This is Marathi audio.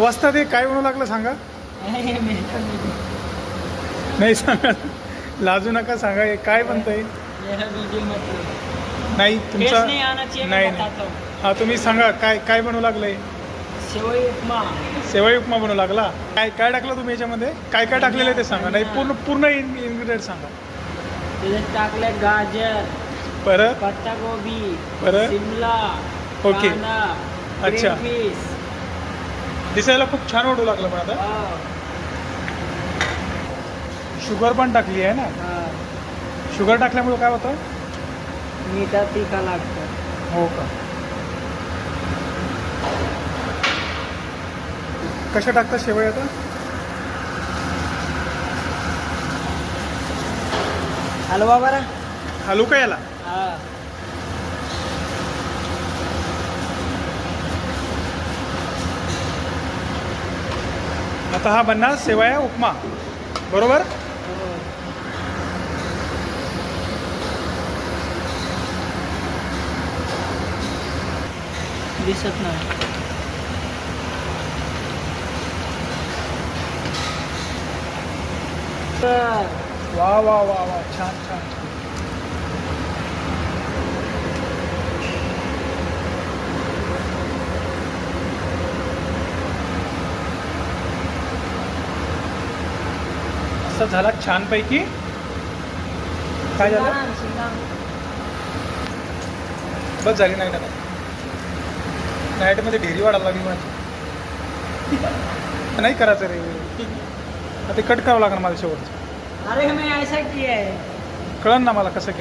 वस्ता ते काय म्हणू लागलं सांगा. नाही सांगा, लाजू नका, सांगा हे काय बनतंय. नाही तुमचा नाही नाही हा तुम्ही सांगा काय काय बनवू लागलंय. शेवई उपमा. सेवई उपमा बनवू लागला. काय काय टाकलं तुम्ही याच्यामध्ये, काय काय टाकलेलं आहे ते सांगा. नाही पूर्ण पूर्ण इन्ग्रेडियंट सांगा. त्याच्यात टाकले गाजर, परत पत्ता गोबी, परत शिमला, ओके. कांदा, अच्छा. Green peas. दिसायला खूप छान वाटू लागलं पण आता. शुगर पण टाकली आहे ना. शुगर टाकल्यामुळे काय होतं. मीठा तिखा लागतं. हो का. कशा टाकतात शेवई आता. हलवा बरं. हलू का याला. हा. आता हा बनणार सेवया उपमा बरोबर. दिसत नाही. वा वा वा वा छान छान. असं झाला छानपैकी. काय झालं. बस झाली नाही ना. नाईटमध्ये ढेरी वाढायला लागली माझी. नाही करायचं रे. आता कट करावं लागणार मला शेवटचं. अरे मैं ऐसा किया है. कळलं ना मला कसं केलं.